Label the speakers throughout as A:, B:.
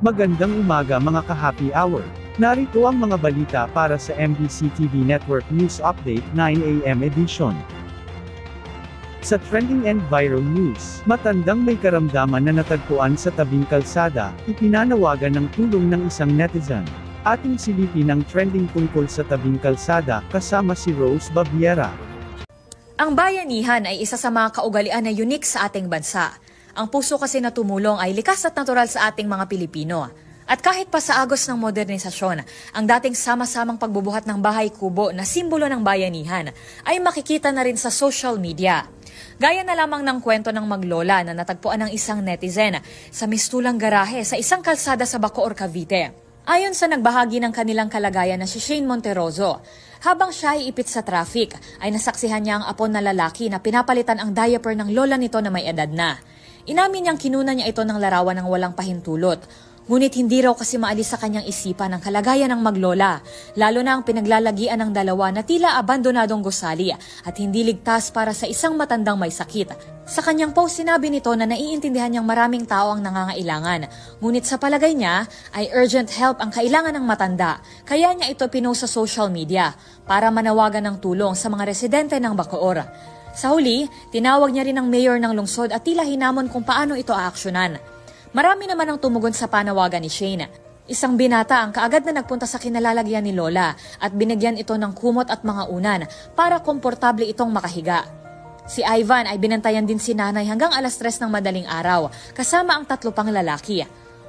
A: Magandang umaga mga ka-happy hour. Narito ang mga balita para sa MBC TV Network News Update 9 AM edition. Sa trending and viral news, matandang may karamdaman na natagpuan sa tabing kalsada, ipinanawagan ng tulong ng isang netizen. Ating silipin ang trending tungkol sa tabing kalsada, kasama si Rose Babiera.
B: Ang bayanihan ay isa sa mga kaugalian na unique sa ating bansa. Ang puso kasi na tumulong ay likas at natural sa ating mga Pilipino. At kahit pa sa agos ng modernisasyon, ang dating sama-samang pagbubuhat ng bahay kubo na simbolo ng bayanihan ay makikita na rin sa social media. Gaya na lamang ng kwento ng maglola na natagpuan ng isang netizen sa mistulang garahe sa isang kalsada sa Bacoor, Cavite. Ayon sa nagbahagi ng kanilang kalagayan na si Shane Monteroso, habang siya ay ipit sa traffic, ay nasaksihan niya ang apon na lalaki na pinapalitan ang diaper ng lola nito na may edad na. Inamin niyang kinuna niya ito ng larawan ng walang pahintulot. Ngunit hindi raw kasi maalis sa kanyang isipan ang kalagayan ng maglola, lalo na ang pinaglalagian ng dalawa na tila abandonadong gusali at hindi ligtas para sa isang matandang may sakit. Sa kanyang post sinabi nito na naiintindihan niyang maraming tao ang nangangailangan, ngunit sa palagay niya ay urgent help ang kailangan ng matanda, kaya niya ito pinost sa social media para manawagan ng tulong sa mga residente ng Bacoor. Sa huli, tinawag niya rin ang mayor ng lungsod at tila hinamon kung paano ito aaksyonan. Marami naman ang tumugon sa panawagan ni Shane. Isang binata ang kaagad na nagpunta sa kinalalagyan ni Lola at binigyan ito ng kumot at mga unan para komportable itong makahiga. Si Ivan ay binantayan din si nanay hanggang alas 3 ng madaling araw kasama ang 3 pang lalaki.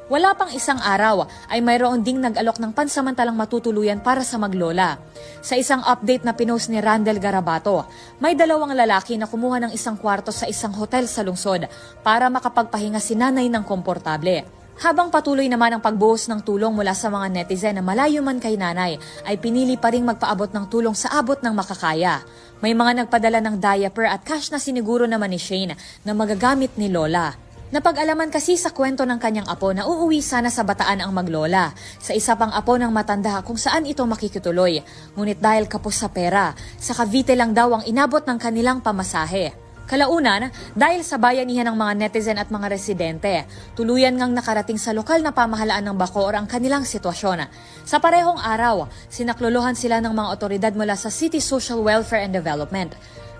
B: Wala pang isang araw ay mayroon ding nag-alok ng pansamantalang matutuluyan para sa maglola. Sa isang update na pinost ni Randel Garabato, may 2 lalaki na kumuha ng isang kwarto sa isang hotel sa lungsod para makapagpahinga si nanay ng komportable. Habang patuloy naman ang pagbuhos ng tulong mula sa mga netizen na malayo man kay nanay, ay pinili pa ring magpaabot ng tulong sa abot ng makakaya. May mga nagpadala ng diaper at cash na siniguro naman ni Shane na magagamit ni Lola. Napag-alaman kasi sa kwento ng kanyang apo na uuwi sana sa Bataan ang maglola, sa isa pang apo ng matanda kung saan ito makikituloy. Ngunit dahil kapos sa pera, sa Cavite lang daw ang inabot ng kanilang pamasahe. Kalaunan, dahil sa bayanihan ng mga netizen at mga residente, tuluyan ngang nakarating sa lokal na pamahalaan ng Bacoor ang kanilang sitwasyon. Sa parehong araw, sinaklolohan sila ng mga otoridad mula sa City Social Welfare and Development.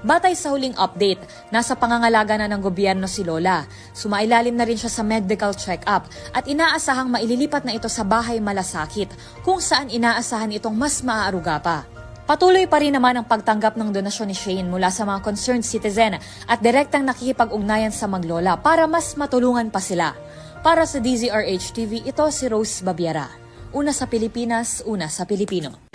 B: Batay sa huling update, nasa pangangalaga na ng gobyerno si Lola. Sumailalim na rin siya sa medical check-up at inaasahang maililipat na ito sa bahay malasakit kung saan inaasahan itong mas maaaruga pa. Patuloy pa rin naman ang pagtanggap ng donasyon ni Shane mula sa mga concerned citizen at direktang nakikipag-ugnayan sa maglola para mas matulungan pa sila. Para sa DZRH TV, ito si Rose Babiera. Una sa Pilipinas, una sa Pilipino.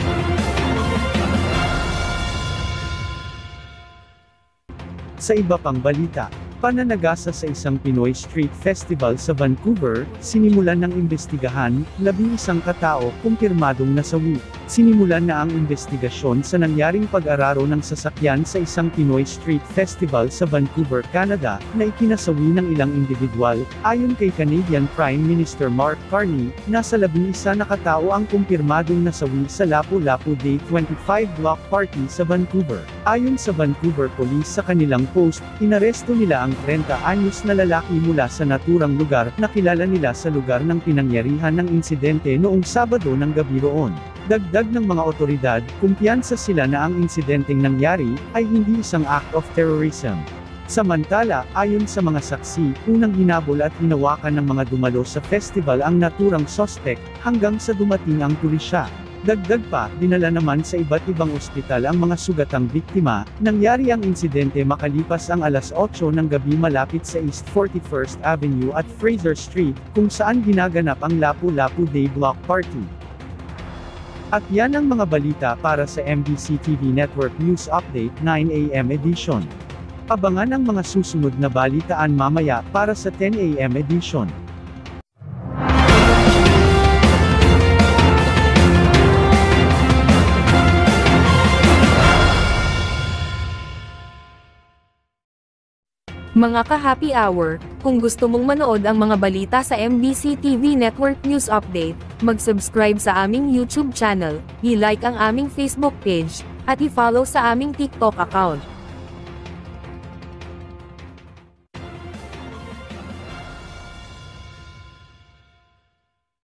A: Sa iba pang balita, pananagasa sa isang Pinoy Street Festival sa Vancouver, sinimulan ng imbestigahan, 11 katao, kumpirmadong nasawi. Sinimulan na ang investigasyon sa nangyaring pag-araro ng sasakyan sa isang Pinoy Street Festival sa Vancouver, Canada, na ikinasawi ng ilang individual. Ayon kay Canadian Prime Minister Mark Carney, nasa 11 na katao ang kumpirmadong nasawi sa Lapu-Lapu Day 25 block party sa Vancouver. Ayon sa Vancouver Police sa kanilang post, inaresto nila ang 30 anyos na lalaki mula sa naturang lugar na kilala nila sa lugar ng pinangyarihan ng insidente noong Sabado ng gabi roon. Dagdag ng mga otoridad, kumpiyansa sila na ang insidenteng nangyari ay hindi isang act of terrorism. Samantala, ayon sa mga saksi, unang hinabol at hinawakan ng mga dumalo sa festival ang naturang suspect, hanggang sa dumating ang pulisya. Dagdag pa, dinala naman sa iba't ibang ospital ang mga sugatang biktima. Nangyari ang insidente makalipas ang alas 8 ng gabi malapit sa East 41st Avenue at Fraser Street, kung saan ginaganap ang Lapu-Lapu Day Block Party. At yan ang mga balita para sa MBC TV Network News Update 9 AM edition. Abangan ang mga susunod na balitaan mamaya para sa 10 AM edition.
C: Mga ka-happy hour, kung gusto mong manood ang mga balita sa MBC TV Network News Update, mag-subscribe sa aming YouTube channel, i-like ang aming Facebook page, at i-follow sa aming TikTok account.